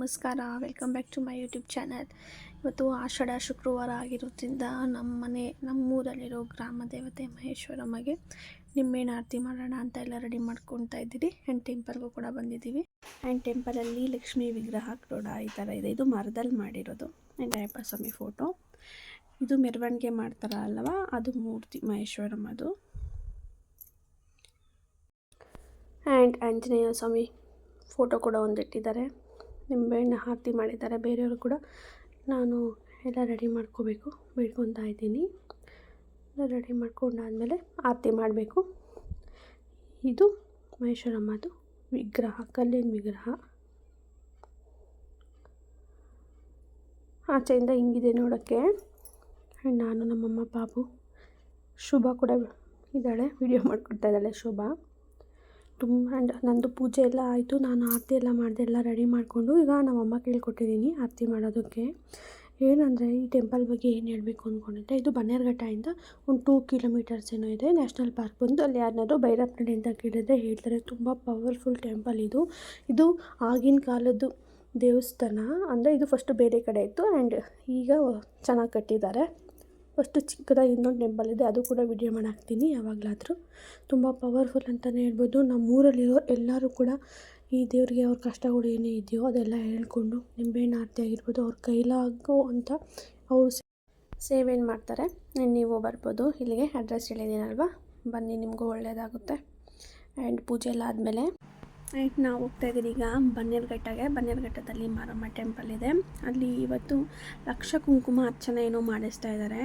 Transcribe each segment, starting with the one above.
ನಮಸ್ಕಾರ, welcome back to my YouTube channel. ಇವತ್ತು ಆಷಾಢ ಶುಕ್ರವಾರ ಆಗಿರೋದ್ರಿಂದ ನಮ್ಮೂರಲ್ಲಿರೋ ಗ್ರಾಮ ದೇವತೆ ಮಹೇಶ್ವರಮ್ಮಗೆ ನಿಂಬೆಹಣ್ಣು ಆರತಿ ಮಾಡೋಣ ಅಂತ ಎಲ್ಲ ರೆಡಿ ಮಾಡ್ಕೊತಾ ಇದ್ದೀವಿ. ಆ್ಯಂಡ್ ಟೆಂಪಲ್ಗೂ ಕೂಡ ಬಂದಿದ್ದೀವಿ. ಆ್ಯಂಡ್ ಟೆಂಪಲಲ್ಲಿ ಲಕ್ಷ್ಮೀ ವಿಗ್ರಹ ಕೂಡ ಈ ಥರ ಇದೆ. ಇದು ಮರದಲ್ಲಿ ಮಾಡಿರೋದು. And Ayyappa Swami photo. ಇದು ಮೆರವಣಿಗೆ ಮಾಡ್ತಾರಲ್ವ, ಅದು ಮೂರ್ತಿ ಮಹೇಶ್ವರಮ್ಮದು. ಆ್ಯಂಡ್ ಆಂಜನೇಯ ಸ್ವಾಮಿ ಫೋಟೋ ಕೂಡ ಒಂದಿಟ್ಟಿದ್ದಾರೆ. ನಿಂಬೆಹಣ್ಣು ಆರತಿ ಮಾಡಿದ್ದಾರೆ. ಬೇರೆಯವರು ಕೂಡ ನಾನು ಎಲ್ಲ ರೆಡಿ ಮಾಡ್ಕೋಬೇಕು, ಬೇಡ್ಕೊತಾ ಇದ್ದೀನಿ. ರೆಡಿ ಮಾಡ್ಕೊಂಡಾದಮೇಲೆ ಆರತಿ ಮಾಡಬೇಕು. ಇದು ಮಹೇಶ್ವರಮ್ಮದು ವಿಗ್ರಹ, ಕಲ್ಲಿನ ವಿಗ್ರಹ. ಆಚೆಯಿಂದ ಹಿಂಗಿದೆ ನೋಡೋಕ್ಕೆ. ಆ್ಯಂಡ್ ನಾನು ನಮ್ಮಮ್ಮ ಪಾಪು ಶುಭ ಕೂಡ ಇದ್ದಾಳೆ, ವಿಡಿಯೋ ಮಾಡಿಕೊಡ್ತಾ ಇದ್ದಾಳೆ ಶುಭ. ಆ್ಯಂಡ್ ನಂದು ಪೂಜೆ ಎಲ್ಲ ಆಯಿತು. ನಾನು ಆರತಿ ಎಲ್ಲ ಮಾಡಿದೆ, ಎಲ್ಲ ರೆಡಿ ಮಾಡಿಕೊಂಡು ಈಗ ನಮ್ಮಮ್ಮ ಕೇಳ್ಕೊಟ್ಟಿದ್ದೀನಿ ಆರತಿ ಮಾಡೋದಕ್ಕೆ. ಏನಂದರೆ ಈ ಟೆಂಪಲ್ ಬಗ್ಗೆ ಏನು ಹೇಳಬೇಕು ಅಂದ್ಕೊಂಡಿದ್ದೆ. ಇದು ಬನ್ನೇರುಘಟ್ಟದಿಂದ ಒಂದು 2 ಕಿಲೋಮೀಟರ್ಸ್ ಏನೋ ಇದೆ. ನ್ಯಾಷನಲ್ ಪಾರ್ಕ್ ಬಂದು ಅಲ್ಲಿ ಯಾರನ್ನಾದ್ರು ಭೈರಪ್ಪನಹಳ್ಳಿ ಅಂತ ಕೇಳಿದ್ರೆ ಹೇಳ್ತಾರೆ. ತುಂಬ ಪವರ್ಫುಲ್ ಟೆಂಪಲ್ ಇದು. ಇದು ಆಗಿನ ಕಾಲದ್ದು ದೇವಸ್ಥಾನ. ಅಂದರೆ ಇದು ಫಸ್ಟು ಬೇರೆ ಕಡೆ ಇತ್ತು ಆ್ಯಂಡ್ ಈಗ ಚೆನ್ನಾಗಿ ಕಟ್ಟಿದ್ದಾರೆ. ಫಸ್ಟು ಚಿಕ್ಕದಾಗಿ ಇನ್ನೊಂದು ಟೆಂಪಲ್ ಇದೆ, ಅದು ಕೂಡ ವಿಡಿಯೋ ಮಾಡಿ ಹಾಕ್ತೀನಿ ಯಾವಾಗಲಾದರೂ. ತುಂಬ ಪವರ್ಫುಲ್ ಅಂತಲೇ ಹೇಳ್ಬೋದು. ನಮ್ಮೂರಲ್ಲಿರೋ ಎಲ್ಲರೂ ಕೂಡ ಈ ದೇವರಿಗೆ ಅವ್ರ ಕಷ್ಟಗಳು ಏನೇ ಇದೆಯೋ ಅದೆಲ್ಲ ಹೇಳ್ಕೊಂಡು ನಿಂಬೆಹಣ್ಣು ಆರತಿ ಆಗಿರ್ಬೋದು, ಅವ್ರ ಕೈಲಾಗೋ ಅಂತ ಅವರು ಸೇವೆಯನ್ನು ಮಾಡ್ತಾರೆ. ನೀವು ಬರ್ಬೋದು. ಇಲ್ಲಿಗೆ ಅಡ್ರೆಸ್ ಹೇಳಿದ್ದೀನಲ್ವ, ಬನ್ನಿ, ನಿಮಗೂ ಒಳ್ಳೆಯದಾಗುತ್ತೆ. ಆ್ಯಂಡ್ ಪೂಜೆ ಎಲ್ಲ ಆದಮೇಲೆ ಆ್ಯಂಡ್ ನಾವು ಹೋಗ್ತಾಯಿದ್ದೀವಿ ಈಗ ಬನ್ನೇರುಘಟ್ಟದಲ್ಲಿ ಮಾರಮ್ಮ ಟೆಂಪಲ್ ಇದೆ. ಅಲ್ಲಿ ಇವತ್ತು ಲಕ್ಷ ಕುಂಕುಮ ಅರ್ಚನೆ ಏನೋ ಮಾಡಿಸ್ತಾ ಇದ್ದಾರೆ.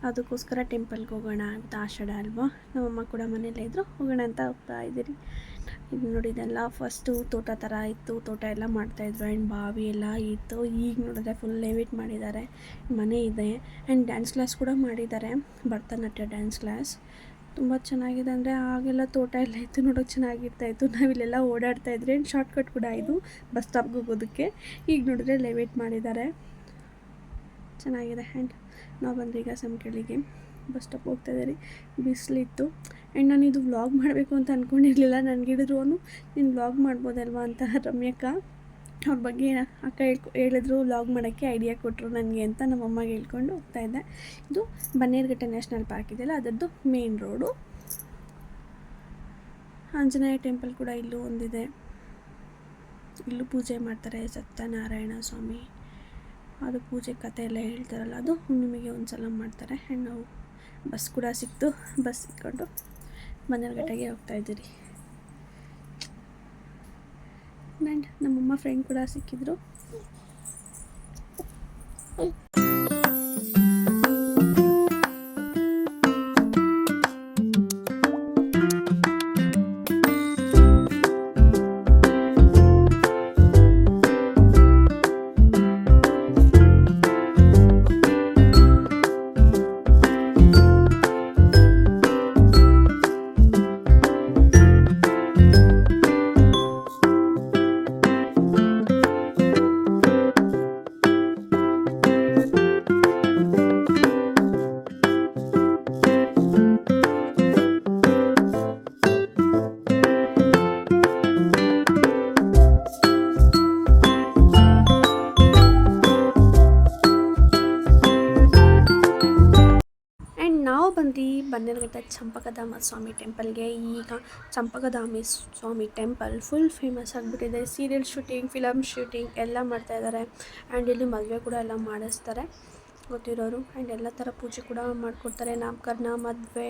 ಅದಕ್ಕೋಸ್ಕರ ಟೆಂಪಲ್ಗೆ ಹೋಗೋಣ ಅಂತ. ಆಷಾಢ ಅಲ್ವಾ, ನಮ್ಮಮ್ಮ ಕೂಡ ಮನೇಲೇ ಇದ್ದರು, ಹೋಗೋಣ ಅಂತ ಹೋಗ್ತಾ ಇದ್ದೀರಿ. ಇದು ನೋಡಿ, ಇದೆಲ್ಲ ಫಸ್ಟು ತೋಟ ಥರ ಇತ್ತು, ತೋಟ ಎಲ್ಲ ಮಾಡ್ತಾಯಿದ್ರು. ಆ್ಯಂಡ್ ಬಾವಿ ಎಲ್ಲ ಇತ್ತು. ಈಗ ನೋಡಿದ್ರೆ ಫುಲ್ ಲೆವಿಟ್ ಮಾಡಿದ್ದಾರೆ. ಮನೆ ಇದೆ ಆ್ಯಂಡ್ ಡ್ಯಾನ್ಸ್ ಕ್ಲಾಸ್ ಕೂಡ ಮಾಡಿದ್ದಾರೆ, ಭರತನಾಟ್ಯ ಡ್ಯಾನ್ಸ್ ಕ್ಲಾಸ್. ತುಂಬ ಚೆನ್ನಾಗಿದೆ. ಅಂದರೆ ಆಗೆಲ್ಲ ತೋಟ ಎಲ್ಲ ಇತ್ತು, ನೋಡೋಕೆ ಚೆನ್ನಾಗಿರ್ತಾಯಿತ್ತು. ನಾವಿಲ್ಲೆಲ್ಲ ಓಡಾಡ್ತಾಯಿದ್ರಿ. ಆ್ಯಂಡ್ ಶಾರ್ಟ್ಕಟ್ ಕೂಡ ಇದು ಬಸ್ ಸ್ಟಾಪ್ಗೆ ಹೋಗೋದಕ್ಕೆ. ಈಗ ನೋಡಿದ್ರೆ ಲೆವಿಟ್ ಮಾಡಿದ್ದಾರೆ, ಚೆನ್ನಾಗಿದೆ. ಆ್ಯಂಡ್ ನಾವು ಬಂದು ಈಗ ಸಂಕೆಳಿಗೆ ಬಸ್ ಸ್ಟಾಪ್ ಹೋಗ್ತಾಯಿದ್ದೀರಿ. ಬಿಸಿಲಿತ್ತು ಆ್ಯಂಡ್ ನಾನು ಇದು ವ್ಲಾಗ್ ಮಾಡಬೇಕು ಅಂತ ಅಂದ್ಕೊಂಡಿರಲಿಲ್ಲ. ನನಗೆ ಹೇಳಿದ್ರು ನೀನು ವ್ಲಾಗ್ ಮಾಡ್ಬೋದಲ್ವಾ ಅಂತ ರಮ್ಯಕ್ಕ. ಅವ್ರ ಬಗ್ಗೆ ಅಕ್ಕ ಹೇಳಿದ್ರು, ವ್ಲಾಗ್ ಮಾಡೋಕ್ಕೆ ಐಡಿಯಾ ಕೊಟ್ಟರು ನನಗೆ ಅಂತ. ನಮ್ಮಮ್ಮಗೆ ಹೇಳ್ಕೊಂಡು ಹೋಗ್ತಾಯಿದ್ದೆ. ಇದು ಬನ್ನೇರುಘಟ್ಟ ನ್ಯಾಷನಲ್ ಪಾರ್ಕ್ ಇದೆಯಲ್ಲ, ಅದರದ್ದು ಮೇನ್ ರೋಡು. ಆಂಜನೇಯ ಟೆಂಪಲ್ ಕೂಡ ಇಲ್ಲೂ ಒಂದಿದೆ. ಇಲ್ಲೂ ಪೂಜೆ ಮಾಡ್ತಾರೆ, ಸತ್ಯನಾರಾಯಣ ಸ್ವಾಮಿ. ಅದು ಪೂಜೆ ಕಥೆ ಎಲ್ಲ ಹೇಳ್ತಾರಲ್ಲ, ಅದು ಹುಣ್ಣಿಮೆಗೆ ಒಂದು ಸಲ ಮಾಡ್ತಾರೆ. ಆ್ಯಂಡ್ ನಾವು ಬಸ್ ಕೂಡ ಸಿಕ್ತು, ಬಸ್ ಸಿಕ್ಕೊಂಡು ಬನ್ನೇರುಘಟ್ಟಗೆ ಹೋಗ್ತಾಯಿದ್ದೀರಿ. ಆ್ಯಂಡ್ ನಮ್ಮಮ್ಮ ಫ್ರೆಂಡ್ ಕೂಡ ಸಿಕ್ಕಿದ್ರು. ನಾವು ಬಂದು ಬನ್ನೇರುಘಟ್ಟ ಚಂಪಕಧಾಮ ಸ್ವಾಮಿ ಟೆಂಪಲ್ಗೆ. ಈಗ ಚಂಪಕಧಾಮ ಸ್ವಾಮಿ ಟೆಂಪಲ್ ಫುಲ್ ಫೇಮಸ್ ಆಗಿಬಿಟ್ಟಿದೆ. ಸೀರಿಯಲ್ ಶೂಟಿಂಗ್, ಫಿಲಮ್ ಶೂಟಿಂಗ್ ಎಲ್ಲ ಮಾಡ್ತಾಯಿದ್ದಾರೆ. ಆ್ಯಂಡ್ ಇಲ್ಲಿ ಮದುವೆ ಕೂಡ ಎಲ್ಲ ಮಾಡಿಸ್ತಾರೆ ಗೊತ್ತಿರೋರು. ಆ್ಯಂಡ್ ಎಲ್ಲ ಥರ ಪೂಜೆ ಕೂಡ ಮಾಡಿಕೊಡ್ತಾರೆ, ನಾಮಕರಣ, ಮದುವೆ.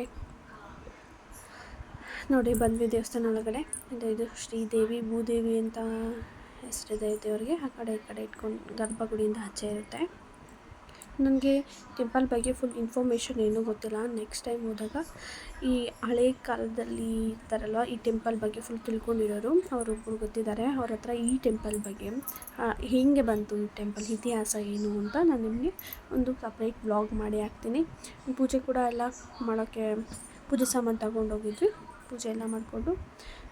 ನೋಡಿ ಬಂದ್ವಿ ದೇವಸ್ಥಾನ ಒಳಗಡೆ. ಅಂದರೆ ಇದು ಶ್ರೀದೇವಿ ಭೂದೇವಿ ಅಂತ ಹೆಸರಿದೆ ದೇವರಿಗೆ. ಆ ಕಡೆ ಈ ಕಡೆ ಇಟ್ಕೊಂಡು ಗರ್ಭಗುಡಿಯಿಂದ ಆಚೆ ಇರುತ್ತೆ. ನನಗೆ ಟೆಂಪಲ್ ಬಗ್ಗೆ ಫುಲ್ ಇನ್ಫಾರ್ಮೇಷನ್ ಏನೂ ಗೊತ್ತಿಲ್ಲ. ನೆಕ್ಸ್ಟ್ ಟೈಮ್ ಹೋದಾಗ ಈ ಹಳೆ ಕಾಲದಲ್ಲಿ ಇರ್ತಾರಲ್ವ, ಈ ಟೆಂಪಲ್ ಬಗ್ಗೆ ಫುಲ್ ತಿಳ್ಕೊಂಡಿರೋರು ಅವರೊಬ್ಬರು ಗೊತ್ತಿದ್ದಾರೆ. ಅವ್ರ ಹತ್ರ ಈ ಟೆಂಪಲ್ ಬಗ್ಗೆ ಹೇಗೆ ಬಂತು ಈ ಟೆಂಪಲ್, ಇತಿಹಾಸ ಏನು ಅಂತ ನಾನು ನಿಮಗೆ ಒಂದು ಸಪ್ರೇಟ್ ವ್ಲಾಗ್ ಮಾಡಿ ಹಾಕ್ತೀನಿ. ಪೂಜೆ ಕೂಡ ಎಲ್ಲ ಮಾಡೋಕ್ಕೆ ಪೂಜೆ ಸಾಮಾನು ತಗೊಂಡೋಗಿದ್ವಿ. ಪೂಜೆ ಎಲ್ಲ ಮಾಡಿಕೊಂಡು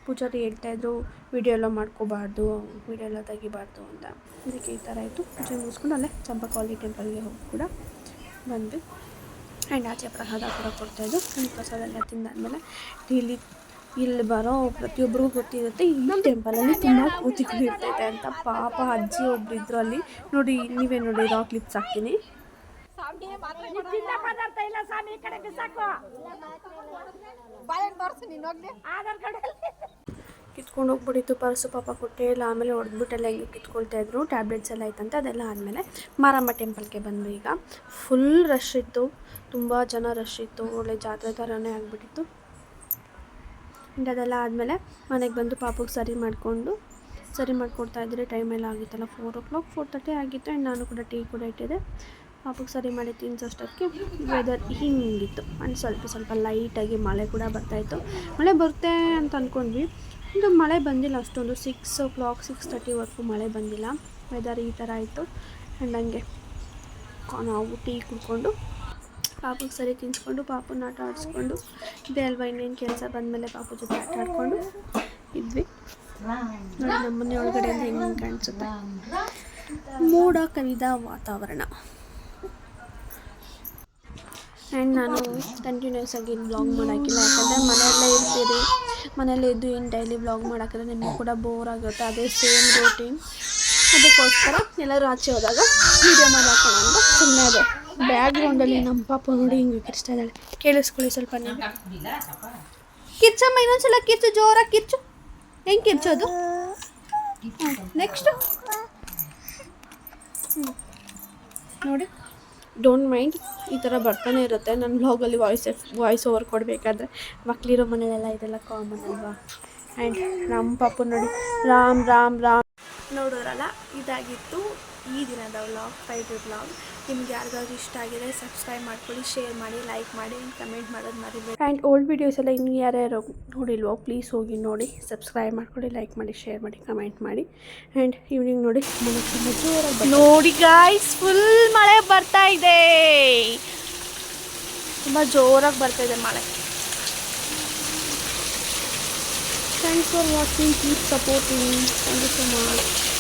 ಪೂಜಾರಿ ಹೇಳ್ತಾಯಿದ್ರು ವೀಡಿಯೋ ಎಲ್ಲ ಮಾಡ್ಕೋಬಾರ್ದು, ವೀಡಿಯೋ ಎಲ್ಲ ತೆಗಿಬಾರ್ದು ಅಂತ. ಇದಕ್ಕೆ ಈ ಥರ ಆಯಿತು. ಪೂಜೆ ಮುಗಿಸ್ಕೊಂಡು ಅಲ್ಲೇ ಚಂಪಕವಲ್ಲಿ ಟೆಂಪಲ್ಗೆ ಹೋಗಿ ಕೂಡ ಬಂದ್ವಿ. ಆ್ಯಂಡ್ ಆಚೆ ಪ್ರಸಾದ ಕೂಡ ಕೊಡ್ತಾಯಿದ್ದು. ಪ್ರಸಾದ ಎಲ್ಲ ತಿಂದಾದಮೇಲೆ ಇಲ್ಲಿ ಇಲ್ಲಿ ಬರೋ ಪ್ರತಿಯೊಬ್ಬರಿಗೂ ಗೊತ್ತಿರುತ್ತೆ ಈ ಟೆಂಪಲಲ್ಲಿ ತುಂಬ ಕೋತಿಗಳು ಇರ್ತೈತೆ ಅಂತ. ಪಾಪ ಅಜ್ಜಿ ಒಬ್ರು ಇದ್ರು ಅಲ್ಲಿ ನೋಡಿ, ನೀವೇ ನೋಡಿ, ರಾ ಕ್ಲಿಪ್ಸ್ ಹಾಕ್ತೀನಿ. ಕಿತ್ಕೊಂಡು ಹೋಗ್ಬಿಟ್ಟಿತ್ತು ಪರ್ಸು, ಪಾಪ ಕೊಟ್ಟೆ ಇಲ್ಲ. ಆಮೇಲೆ ಹೊಡೆದ್ಬಿಟ್ಟೆಲ್ಲ ಹೆಂಗೆ ಕಿತ್ಕೊಳ್ತಾ ಇದ್ರು. ಟ್ಯಾಬ್ಲೆಟ್ಸ್ ಎಲ್ಲ ಆಯ್ತಂತೆ. ಅದೆಲ್ಲ ಆದಮೇಲೆ ಮಾರಮ್ಮ ಟೆಂಪಲ್ಗೆ ಬಂದ್ವಿ. ಈಗ ಫುಲ್ ರಶ್ ಇತ್ತು, ತುಂಬ ಜನ ರಶ್ ಇತ್ತು, ಒಳ್ಳೆ ಜಾತ್ರೆ ಥರನೇ ಆಗಿಬಿಟ್ಟಿತ್ತು. ಆ್ಯಂಡ್ ಅದೆಲ್ಲ ಆದಮೇಲೆ ಮನೆಗೆ ಬಂದು ಪಾಪಗೆ ಸರಿ ಮಾಡ್ಕೊಡ್ತಾ ಇದ್ದರೆ ಟೈಮೆಲ್ಲ ಆಗಿತ್ತಲ್ಲ, 4 o'clock 4:30 ಆಗಿತ್ತು. ಆ್ಯಂಡ್ ನಾನು ಕೂಡ ಟೀ ಕೂಡ ಇಟ್ಟಿದ್ದೆ. ಪಾಪಗೆ ಸರಿ ಮಾಡಿ ತಿನ್ಸೋಷ್ಟೊತ್ತಿಗೆ ವೆದರ್ ಹಿಂಗಿತ್ತು. ಆ್ಯಂಡ್ ಸ್ವಲ್ಪ ಲೈಟಾಗಿ ಮಳೆ ಕೂಡ ಬರ್ತಾಯಿತ್ತು. ಮಳೆ ಬರುತ್ತೆ ಅಂತ ಅಂದ್ಕೊಂಡ್ವಿ, ಇದು ಮಳೆ ಬಂದಿಲ್ಲ ಅಷ್ಟೊಂದು. 6 o'clock 6:30ವರೆಗೂ ಮಳೆ ಬಂದಿಲ್ಲ. ವೆದರ್ ಈ ಥರ ಆಯಿತು. ಆ್ಯಂಡ್ ಹಂಗೆ ನಾವು ಟೀ ಕುಡ್ಕೊಂಡು ಪಾಪಗೆ ಸರಿ ತಿನ್ನಿಸ್ಕೊಂಡು ಪಾಪನ ಆಟ ಆಡಿಸ್ಕೊಂಡು ಇದೇ ಅಲ್ವಾ ಇನ್ನೇನು ಕೆಲಸ. ಬಂದಮೇಲೆ ಪಾಪ ಜೊತೆ ಆಟ ಆಡಿಕೊಂಡು ಇದ್ವಿ. ನೋಡಿ ನಮ್ಮ ಮನೆ ಒಳಗಡೆಯಿಂದ ಹೆಂಗೆ ಕಾಣಿಸುತ್ತೆ, ಮೋಡ ಕವಿದ ವಾತಾವರಣ. ಆ್ಯಂಡ್ ನಾನು ಕಂಟಿನ್ಯೂಸ್ ಆಗಿ ಬ್ಲಾಗ್ ಮಾಡೋಕ್ಕಿಲ್ಲ, ಯಾಕಂದರೆ ಮನೆಯಲ್ಲೇ ಇದ್ದು ಏನು ಡೈಲಿ ಬ್ಲಾಗ್ ಮಾಡೋಕ್ಕಿಲ್ಲ, ನಿಮಗೆ ಕೂಡ ಬೋರ್ ಆಗುತ್ತೆ. ಅದೇ ಸೇಮ್ ರೂಟೀನ್. ಅದಕ್ಕೋಸ್ಕರ ಎಲ್ಲರೂ ಆಚೆ ಹೋದಾಗ ವೀಡಿಯೋ ಮಾಡೋಕ್ಕೋಣ ಅಂತ ಸುಮ್ಮನೆ ಅದೇ. ಬ್ಯಾಕ್ಗ್ರೌಂಡಲ್ಲಿ ನಮ್ಮ ಪಾಪ ನೋಡಿ ಹಿಂಗೆ ಕಿರ್ಚ್ತಾ ಇದ್ದಾಳೆ, ಕೇಳಿಸ್ಕೊಳ್ಳಿ ಸ್ವಲ್ಪ ನೀವು. ಕಿರ್ಚಮ್ಮ, ಇನ್ನೊಂದ್ಸಲ ಕಿರ್ಚು, ಜೋರಾಗಿ ಕಿರ್ಚು. ಹೆಂಗೆ ಕಿರ್ಚೋದು? ನೆಕ್ಸ್ಟು ನೋಡಿ, ಡೋಂಟ್ ಮೈಂಡ್, ಈ ಥರ ಬರ್ತಾನೆ ಇರುತ್ತೆ ನನ್ನ ಬ್ಲಾಗಲ್ಲಿ. ವಾಯ್ಸ್ ಓವರ್ ಕೊಡಬೇಕಾದ್ರೆ ಮಕ್ಕಳಿರೋ ಮನೆಯಲ್ಲೆಲ್ಲ ಇದೆಲ್ಲ ಕಾಮನ್ ಅಲ್ವಾ. ಆ್ಯಂಡ್ ನಮ್ಮ ಪಾಪು ನೋಡಿ, ರಾಮ್ ನೋಡೋರಲ್ಲ. ಇದಾಗಿತ್ತು ಈ ದಿನದ ವ್ಲಾಗ್, ಫ್ರೈಡೇ ವ್ಲಾಗ್. ನಿಮ್ಗೆ ಯಾರಿಗಾದ್ರೂ ಇಷ್ಟ ಆಗಿದೆ ಸಬ್ಸ್ಕ್ರೈಬ್ ಮಾಡ್ಕೊಳ್ಳಿ, ಶೇರ್ ಮಾಡಿ, ಲೈಕ್ ಮಾಡಿ, ಕಮೆಂಟ್ ಮಾಡೋದು ಮರಿಬೇಡಿ. ಆ್ಯಂಡ್ ಓಲ್ಡ್ ವೀಡಿಯೋಸ್ ಎಲ್ಲ ಇನ್ನು ಯಾರ್ಯಾರು ನೋಡಿಲ್ವೋ ಪ್ಲೀಸ್ ಹೋಗಿ ನೋಡಿ, ಸಬ್ಸ್ಕ್ರೈಬ್ ಮಾಡ್ಕೊಳ್ಳಿ, ಲೈಕ್ ಮಾಡಿ, ಶೇರ್ ಮಾಡಿ, ಕಮೆಂಟ್ ಮಾಡಿ. ಆ್ಯಂಡ್ ಈವ್ನಿಂಗ್ ನೋಡಿ ಮಳೆ ತುಂಬ ಜೋರಾಗಿ ನೋಡಿ ಗಾಯ್ಸ್, ಫುಲ್ ಮಳೆ ಬರ್ತಾ ಇದೆ, ತುಂಬ ಜೋರಾಗಿ ಬರ್ತಾ ಇದೆ ಮಳೆ. Thanks for watching, keep supporting, thank you so much.